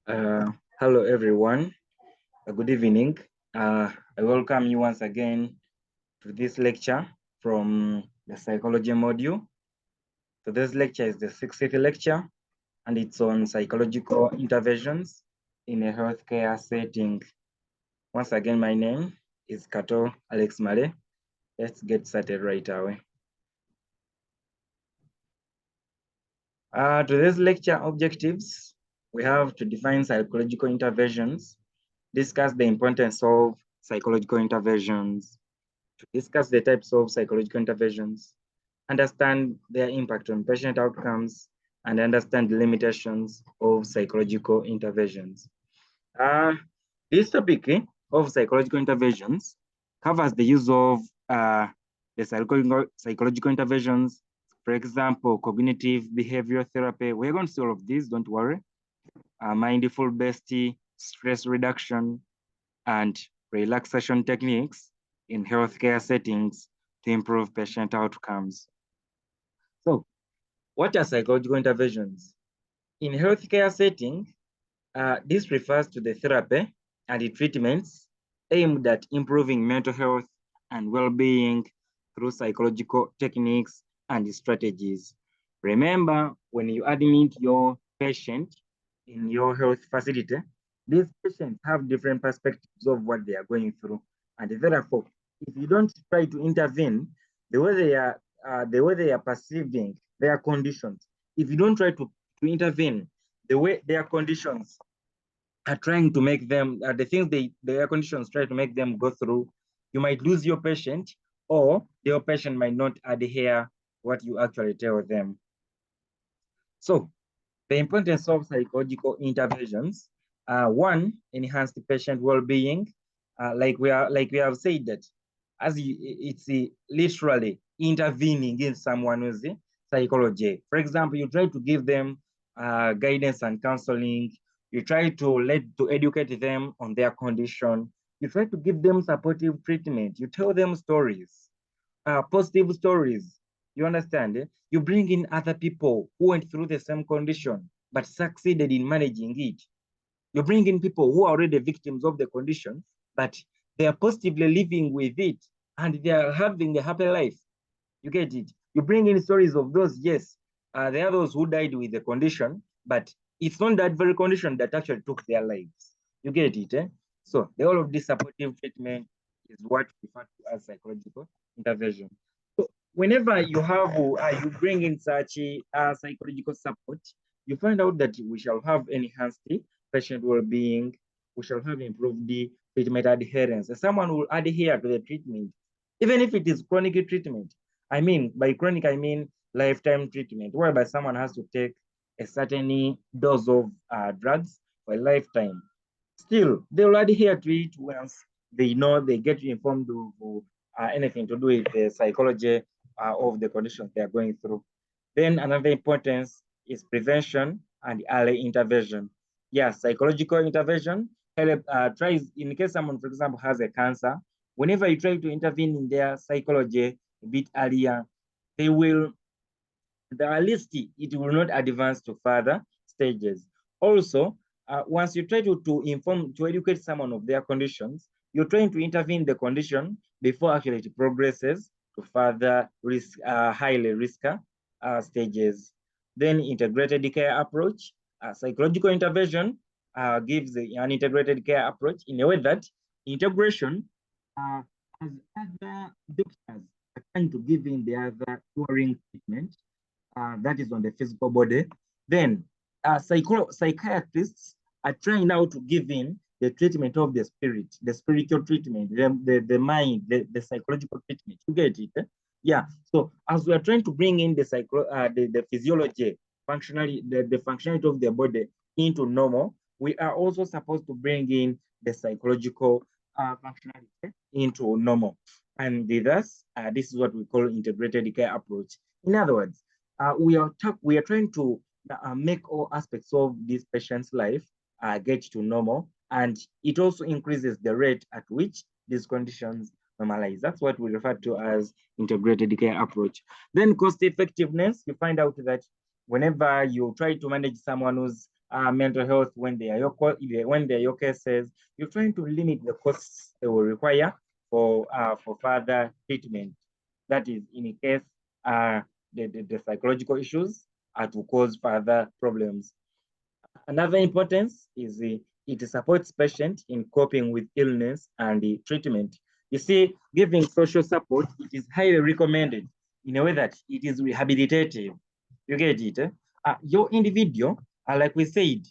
Hello, everyone. Good evening. I welcome you once again to this lecture from the psychology module. So this lecture is the 60th lecture, and it's on psychological interventions in a healthcare setting. Once again, my name is Kato Alex Male. Let's get started right away. Today's lecture objectives, we have to define psychological interventions, discuss the importance of psychological interventions, to discuss the types of psychological interventions, understand their impact on patient outcomes, and understand the limitations of psychological interventions. This topic of psychological interventions covers the use of the psychological interventions, for example, cognitive behavioral therapy. We're going to see all of these, don't worry. Mindful-based stress reduction and relaxation techniques in healthcare settings to improve patient outcomes. So, what are psychological interventions? In healthcare setting, this refers to the therapy and the treatments aimed at improving mental health and well-being through psychological techniques and strategies. Remember, when you admit your patient in your health facility, these patients have different perspectives of what they are going through. And therefore, if you don't try to intervene, the way they are perceiving their conditions, if you don't try to intervene, the way their conditions are trying to make them, the things their conditions try to make them go through, you might lose your patient, or your patient might not adhere what you actually tell them. So the importance of psychological interventions, one, enhance the patient well-being, like we have said that it's literally intervening in someone's psychology. For example, you try to give them guidance and counseling. You try to educate them on their condition. You try to give them supportive treatment. You tell them stories, positive stories. You understand? You bring in other people who went through the same condition but succeeded in managing it. You bring in people who are already victims of the condition, but they are positively living with it and they are having a happy life. You get it? You bring in stories of those, yes, there are those who died with the condition, but it's not that very condition that actually took their lives. You get it? So the whole of this supportive treatment is what we refer to as psychological intervention. So whenever you bring in such psychological support, you find out that we shall have enhanced patient well-being, we shall have improved the treatment adherence. Someone will adhere to the treatment, even if it is chronic treatment. I mean, by chronic, I mean lifetime treatment, whereby someone has to take a certain dose of drugs for a lifetime. Still, they will adhere to it once they know they get informed of anything to do with the psychology of the conditions they are going through. Then another importance is prevention and early intervention. Yes, psychological intervention tries, in case someone, for example, has a cancer, whenever you try to intervene in their psychology a bit earlier, they will, at least it will not advance to further stages. Also, once you try to educate someone of their conditions, you're trying to intervene the condition before actually it progresses to further highly risk stages. Then integrated care approach, psychological intervention gives an integrated care approach in a way that integration, as other doctors are trying to give in the other curing treatment, that is on the physical body, then psychiatrists are trying now to give in the treatment of the spirit, the spiritual treatment, the mind, the psychological treatment. You get it? Yeah. So as we are trying to bring in the physiology, the functionality of the body into normal, we are also supposed to bring in the psychological functionality into normal. And thus, this is what we call integrated care approach. In other words, we are trying to make all aspects of this patient's life get to normal, and it also increases the rate at which these conditions normalize. That's what we refer to as integrated care approach. Then cost effectiveness, you find out that whenever you try to manage someone who's mental health when they are your cases. You're trying to limit the costs they will require for further treatment. That is, in case the psychological issues are to cause further problems. Another importance is it supports patient in coping with illness and the treatment. You see, giving social support, it is highly recommended in a way that it is rehabilitative. You get it? Your individual, like we said,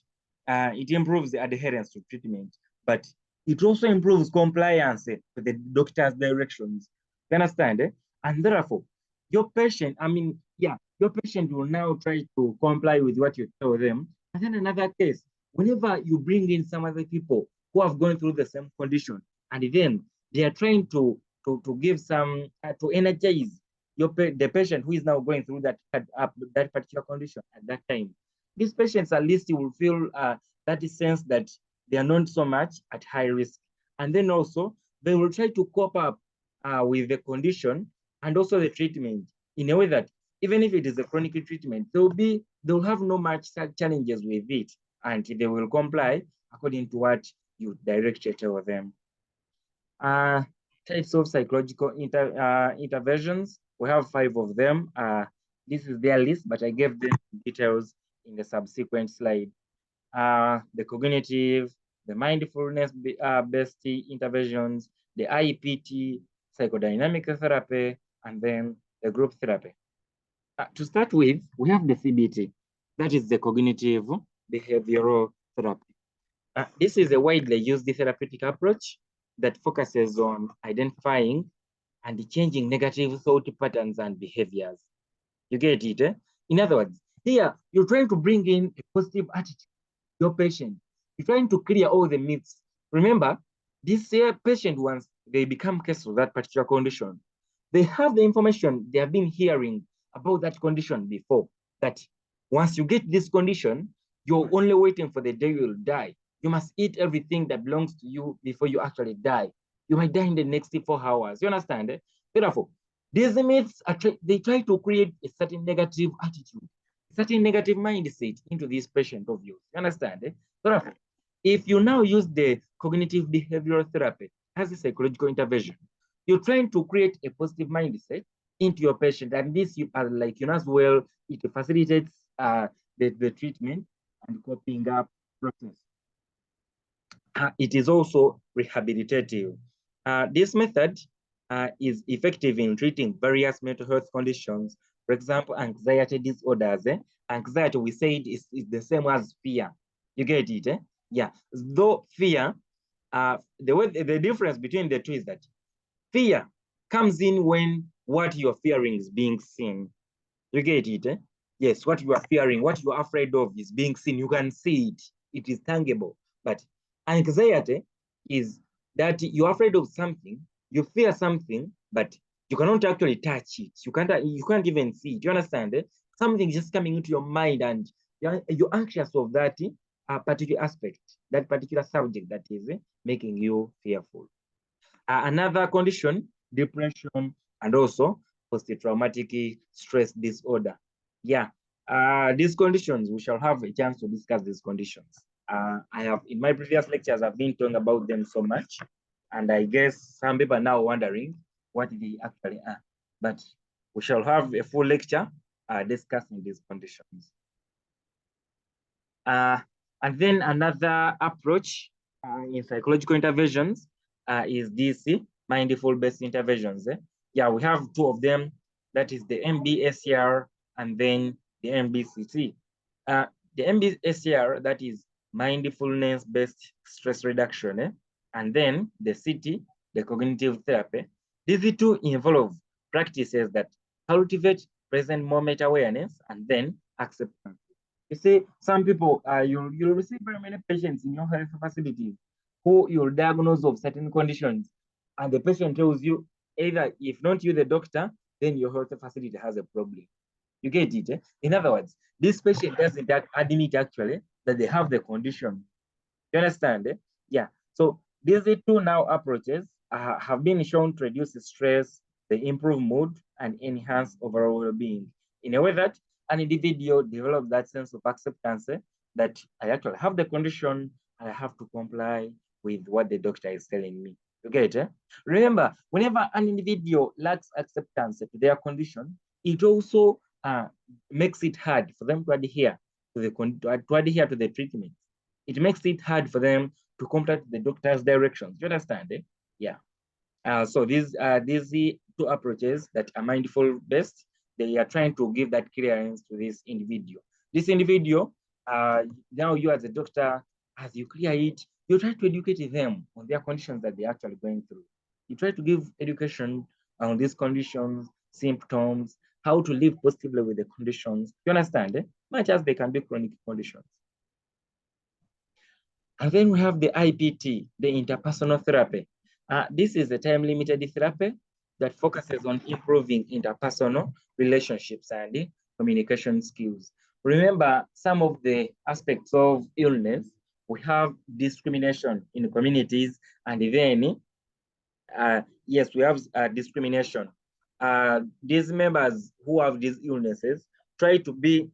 it improves the adherence to treatment, but it also improves compliance with the doctor's directions. You understand? And therefore, your patient, your patient will now try to comply with what you tell them. And then another case, whenever you bring in some other people who have gone through the same condition, and then they are trying to give some to energize the patient who is now going through that particular condition at that time. These patients at least will feel that sense that they are not so much at high risk, and then also they will try to cope up with the condition and also the treatment in a way that even if it is a chronic treatment, they'll have no much challenges with it, and they will comply according to what you directly tell them. Uh, Types of psychological interventions. We have 5 of them. This is their list, but I gave them details in the subsequent slide. The cognitive, the mindfulness-based interventions, the IPT, psychodynamic therapy, and then the group therapy. To start with, we have the CBT, that is the cognitive behavioral therapy. This is a widely used therapeutic approach that focuses on identifying and changing negative thought patterns and behaviors. You get it? In other words, here you're trying to bring in a positive attitude to your patient. You're trying to clear all the myths. Remember, this patient, once they become cases of that particular condition, they have the information they have been hearing about that condition before. That once you get this condition, you're only waiting for the day you'll die. You must eat everything that belongs to you before you actually die. You might die in the next 4 hours. You understand? Therefore, these myths they try to create a certain negative attitude, a certain negative mindset into this patient of yours. You understand? Therefore, if you now use the cognitive behavioral therapy as a psychological intervention, you're trying to create a positive mindset into your patient, and this you are like as well. It facilitates the treatment and coping up process. It is also rehabilitative. This method is effective in treating various mental health conditions. For example, anxiety disorders. Anxiety, we said, is the same as fear. You get it? Yeah. Though fear, the difference between the two is that fear comes in when what you're fearing is being seen. You get it? Yes, what you are fearing, what you are afraid of is being seen. You can see it. It is tangible. But anxiety is that you're afraid of something, you fear something, but you cannot actually touch it. You can't even see it. You understand? Something just coming into your mind, and you're anxious of that particular aspect, that particular subject that is making you fearful. Another condition, depression, and also post-traumatic stress disorder. Yeah, these conditions, we shall have a chance to discuss these conditions. I have, in my previous lectures, I've been talking about them so much, and I guess some people are now wondering what they actually are. But we shall have a full lecture discussing these conditions. And then another approach in psychological interventions is this mindful-based interventions. Yeah, we have 2 of them. That is the MBSR and then the MBCT. The MBSR, that is mindfulness-based stress reduction, and then the CT, the cognitive therapy. These 2 involve practices that cultivate present moment awareness and then acceptance. You see, some people, you'll receive very many patients in your health facilities who you'll diagnose of certain conditions, and the patient tells you either if not you, the doctor, then your health facility has a problem. You get it? In other words, this patient doesn't admit actually that they have the condition. You understand? Yeah. So these 2 now approaches have been shown to reduce stress, they improve mood, and enhance overall well-being in a way that an individual develops that sense of acceptance that I actually have the condition and I have to comply with what the doctor is telling me. You get it? Remember, whenever an individual lacks acceptance to their condition, it also makes it hard for them to adhere to the treatment. It makes it hard for them to comply to the doctor's directions. You understand? Yeah. So these two approaches that are mindful based, they are trying to give that clearance to this individual. This individual, now you as a doctor, as you clear it, you try to educate them on their conditions that they're actually going through. You try to give education on these conditions, symptoms, how to live positively with the conditions. You understand? Much as they can be chronic conditions. And then we have the IPT, the interpersonal therapy. This is a time-limited therapy that focuses on improving interpersonal relationships and communication skills. Remember, some of the aspects of illness, we have discrimination in communities, and then, yes, we have discrimination. These members who have these illnesses try to be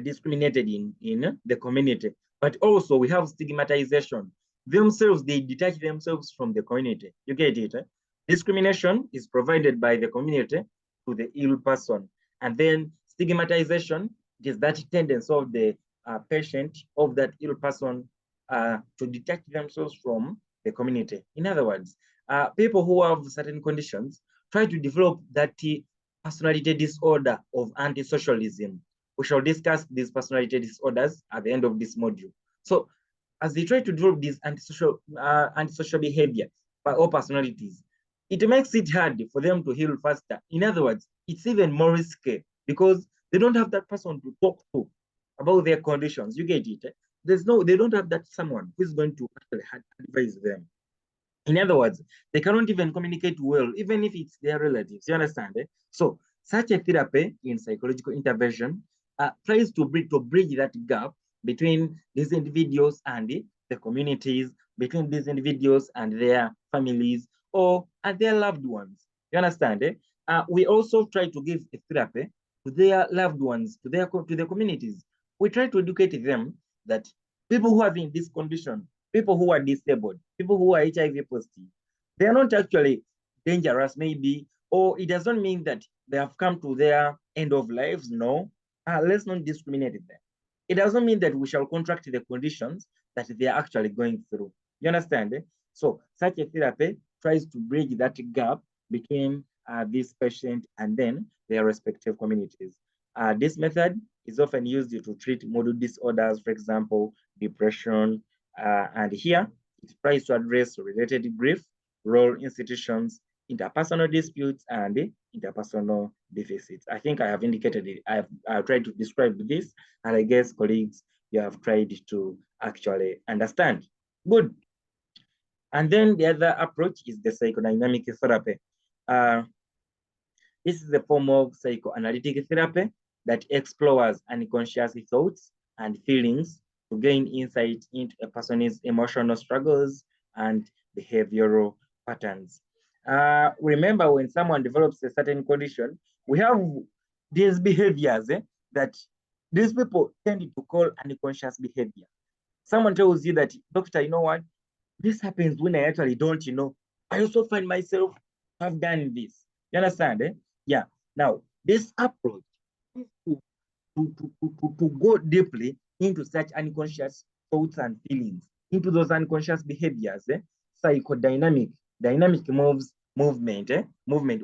discriminated in the community. But also we have stigmatization. Themselves, they detach themselves from the community. You get it? Discrimination is provided by the community to the ill person. And then stigmatization is that tendency of the patient, of that ill person, to detach themselves from the community. In other words, people who have certain conditions try to develop that personality disorder of antisocialism. We shall discuss these personality disorders at the end of this module. So as they try to develop these antisocial behavior or personalities, it makes it hard for them to heal faster. In other words, it's even more risky because they don't have that person to talk to about their conditions. You get it? They don't have that someone who's going to actually advise them. In other words, they cannot even communicate well, even if it's their relatives. You understand? So such a therapy in psychological intervention tries to bridge that gap between these individuals and the communities, between these individuals and their families or and their loved ones. You understand? We also try to give a therapy to their loved ones, to the communities. We try to educate them that people who are in this condition, people who are disabled, people who are HIV positive, they are not actually dangerous, maybe, or it doesn't mean that they have come to their end of lives. No, let's not discriminate them. It doesn't mean that we shall contract the conditions that they are actually going through. You understand? So such a therapy tries to bridge that gap between this patient and then their respective communities. This method is often used to treat mood disorders, for example, depression, and here it tries to address related grief, role institutions, interpersonal disputes, and interpersonal deficits. I think I have indicated it. I've tried to describe this, and I guess colleagues, you have tried to actually understand. Good. And then the other approach is the psychodynamic therapy. This is a form of psychoanalytic therapy that explores unconscious thoughts and feelings to gain insight into a person's emotional struggles and behavioral patterns. Remember, when someone develops a certain condition, we have these behaviors that these people tend to call unconscious behavior. Someone tells you that, doctor, you know what? This happens when I actually don't, I also find myself have done this. You understand? Yeah. Now, this approach is to go deeply into such unconscious thoughts and feelings, into those unconscious behaviors, psychodynamic, dynamic movement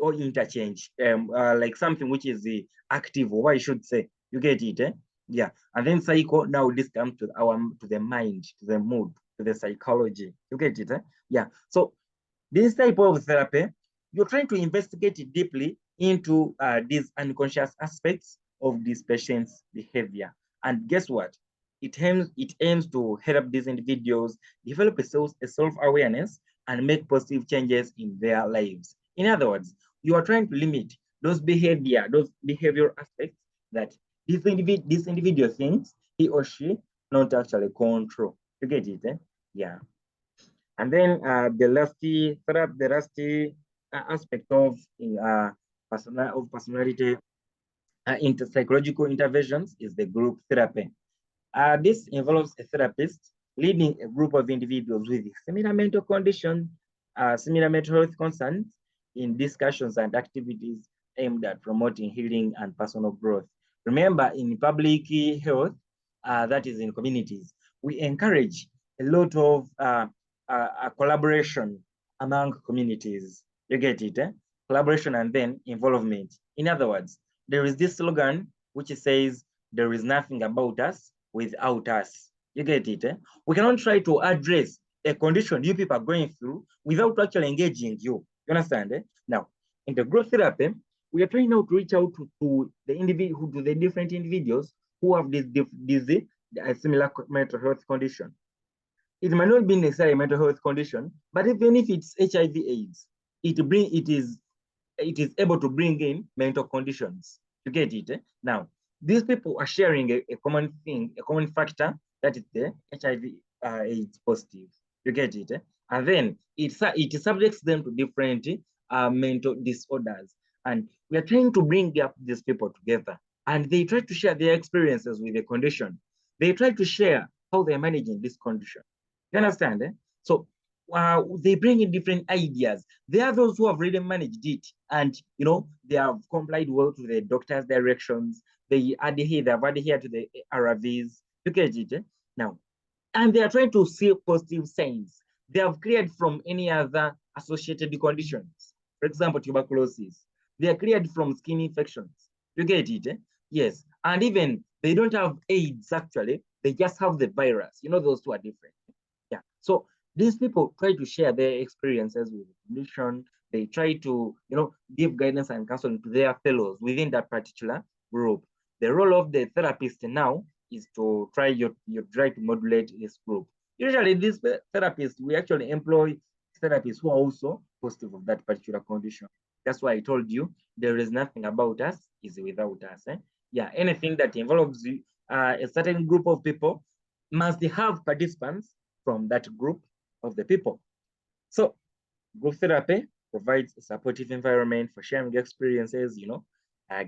or interchange, like something which is active, or I should say, you get it, Yeah. And then psycho, now this comes to the mind, to the mood, to the psychology. You get it, Yeah. So this type of therapy, you're trying to investigate it deeply into these unconscious aspects of this patient's behavior. And guess what? It aims to help these individuals develop a self-awareness and make positive changes in their lives. In other words, you are trying to limit those behavioral aspects that this individual thinks he or she not actually control. You get it, Yeah. And then the last aspect of personality into psychological interventions is the group therapy. This involves a therapist leading a group of individuals with similar mental condition, similar mental health concerns in discussions and activities aimed at promoting healing and personal growth. Remember, in public health, that is in communities, we encourage a lot of collaboration among communities. You get it, eh? Collaboration and then involvement. In other words, there is this slogan which says, there is nothing about us without us. You get it, eh? We cannot try to address a condition you people are going through without actually engaging you. You understand, eh? Now, in the growth therapy, we are trying now to reach out to the individual, to the different individuals who have this similar mental health condition. It might not be necessarily a mental health condition, but even if it's HIV/AIDS, it is able to bring in mental conditions. You get it? Eh? Now, these people are sharing a common thing, a common factor, that is the HIV/AIDS positive. You get it? Eh? And then it subjects them to different mental disorders. And we are trying to bring up these people together. And they try to share their experiences with the condition. They try to share how they're managing this condition. You understand? Eh? So they bring in different ideas. There are those who have really managed it, and they have complied well to the doctor's directions. They have adhered to the RVs. You get it? Eh? Now, and they are trying to see positive signs. They have cleared from any other associated conditions. For example, tuberculosis. They are cleared from skin infections. You get it? Eh? Yes. And even they don't have AIDS actually. They just have the virus. Those two are different. Yeah. So these people try to share their experiences with the condition. They try to, give guidance and counseling to their fellows within that particular group. The role of the therapist now is to try to modulate this group. Usually, these therapists, we actually employ therapists who are also positive of that particular condition. That's why I told you there is nothing about us is without us. Eh? Yeah, anything that involves a certain group of people must have participants from that group of the people. So group therapy provides a supportive environment for sharing experiences,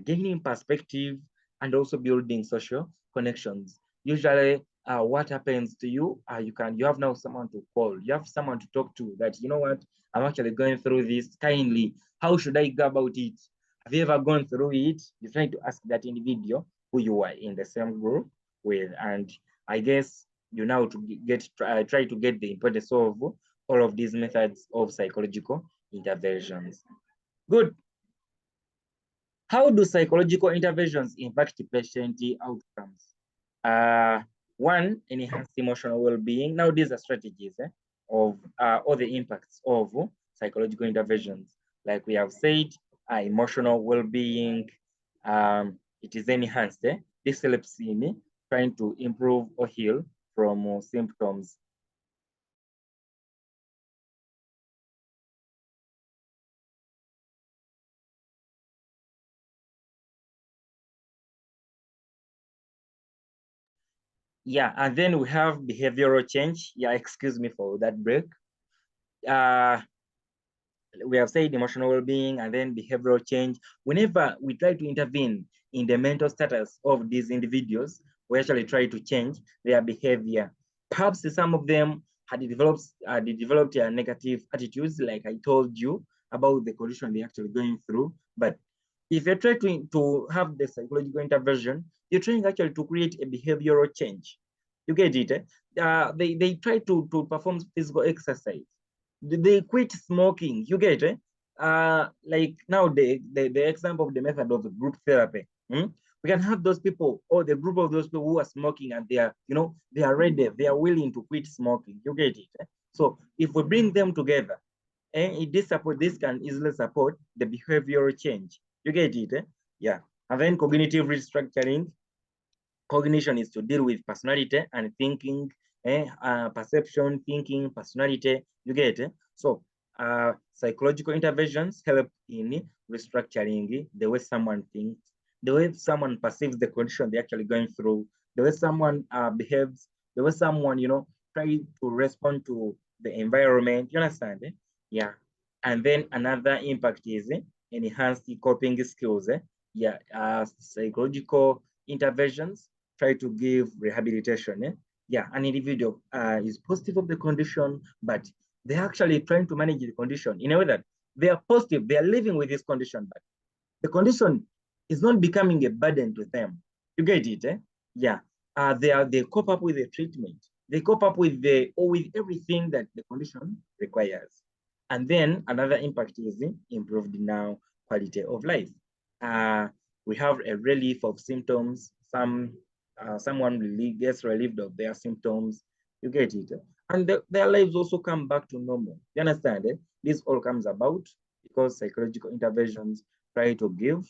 gaining perspective, and also building social connections. Usually, what happens to you, you have now someone to call, you have someone to talk to that, what, I'm actually going through this, kindly, how should I go about it? Have you ever gone through it? You're trying to ask that individual who you are in the same group with, and I guess you now try to get the importance of all of these methods of psychological interventions. Good. How do psychological interventions impact patient outcomes? One, enhance emotional well-being. Now, these are strategies of all the impacts of psychological interventions. Like we have said, emotional well-being, it is enhanced. This helps in trying to improve or heal from symptoms. Yeah, and then we have behavioral change. Yeah, excuse me for that break. We have said emotional well-being and then behavioral change. Whenever we try to intervene in the mental status of these individuals, we actually try to change their behavior. Perhaps some of them had developed negative attitudes, like I told you about the condition they're actually going through. But if you're trying to have the psychological intervention, you're trying actually to create a behavioral change. You get it? Eh? They try to perform physical exercise. They quit smoking. You get it? Like now the example of the method of the group therapy. We can have those people or the group of those people who are smoking and they are, they are ready, they are willing to quit smoking. You get it? Eh? So if we bring them together, and this can easily support the behavioral change. You get it? Eh? Yeah. And then cognitive restructuring. Cognition is to deal with personality and thinking, perception, thinking, personality. You get it? So psychological interventions help in restructuring the way someone thinks, the way someone perceives the condition they're actually going through, the way someone behaves, the way someone, try to respond to the environment. You understand? Eh? Yeah. And then another impact is enhanced coping skills. Yeah. Psychological interventions try to give rehabilitation. Yeah, an individual is positive of the condition, but they're actually trying to manage the condition in a way that they are positive, they are living with this condition, but the condition is not becoming a burden to them. You get it, eh? Yeah. They cope up with the treatment. They cope up with everything that the condition requires. And then another impact is improved now quality of life. We have a relief of symptoms. Someone gets relieved of their symptoms. You get it, and their lives also come back to normal. You understand? This all comes about because psychological interventions try to give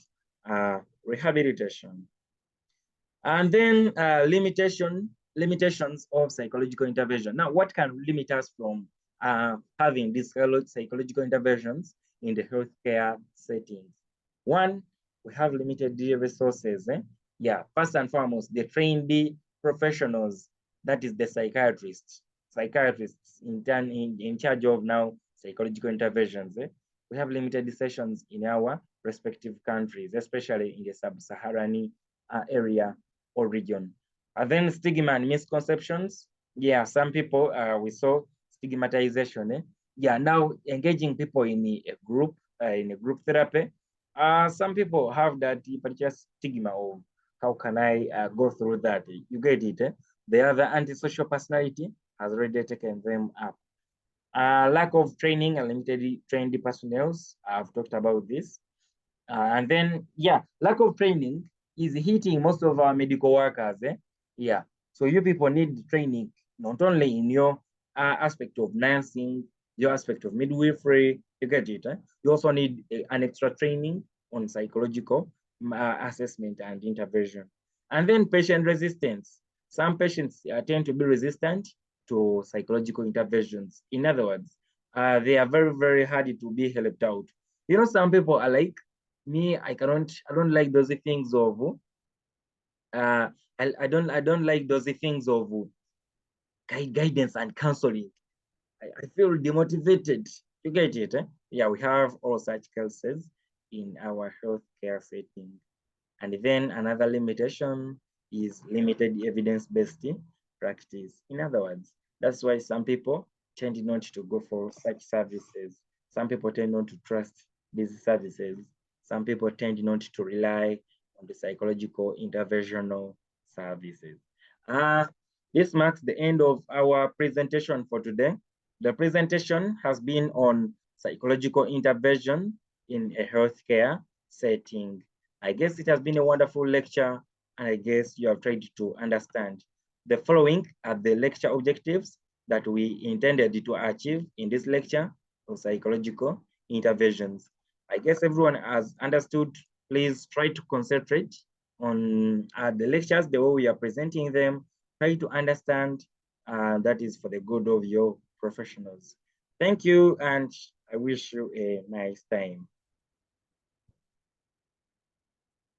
rehabilitation. And then limitations of psychological intervention. Now, what can limit us from having these psychological interventions in the healthcare settings? One, we have limited resources. Yeah, first and foremost, the trained professionals, that is the psychiatrists in charge of now psychological interventions. We have limited sessions in our respective countries, especially in the sub-Saharan area or region. And then stigma and misconceptions. Yeah, some people, we saw stigmatization. Yeah, now engaging people in a group therapy. Some people have that particular stigma of how can I go through that? You get it. The other antisocial personality has already taken them up. Lack of training and limited trained personnel. I've talked about this. And then, yeah, lack of training is hitting most of our medical workers. Yeah, so you people need training, not only in your aspect of nursing, your aspect of midwifery, you get it. You also need an extra training on psychological assessment and intervention. And then patient resistance. Some patients tend to be resistant to psychological interventions. In other words, they are very, very hard to be helped out. You know, some people are like, me, I don't like those things of I don't like those things of guidance and counseling. I feel demotivated. You get it? Yeah, we have all such cases in our healthcare setting. And then another limitation is limited evidence-based practice. In other words, that's why some people tend not to go for such services. Some people tend not to trust these services. Some people tend not to rely on the psychological interventional services. This marks the end of our presentation for today. The presentation has been on psychological intervention in a healthcare setting. I guess it has been a wonderful lecture, and I guess you have tried to understand. The following are the lecture objectives that we intended to achieve in this lecture of psychological interventions. I guess everyone has understood. Please try to concentrate on the lectures, the way we are presenting them. Try to understand. That is for the good of your professionals. Thank you, and I wish you a nice time.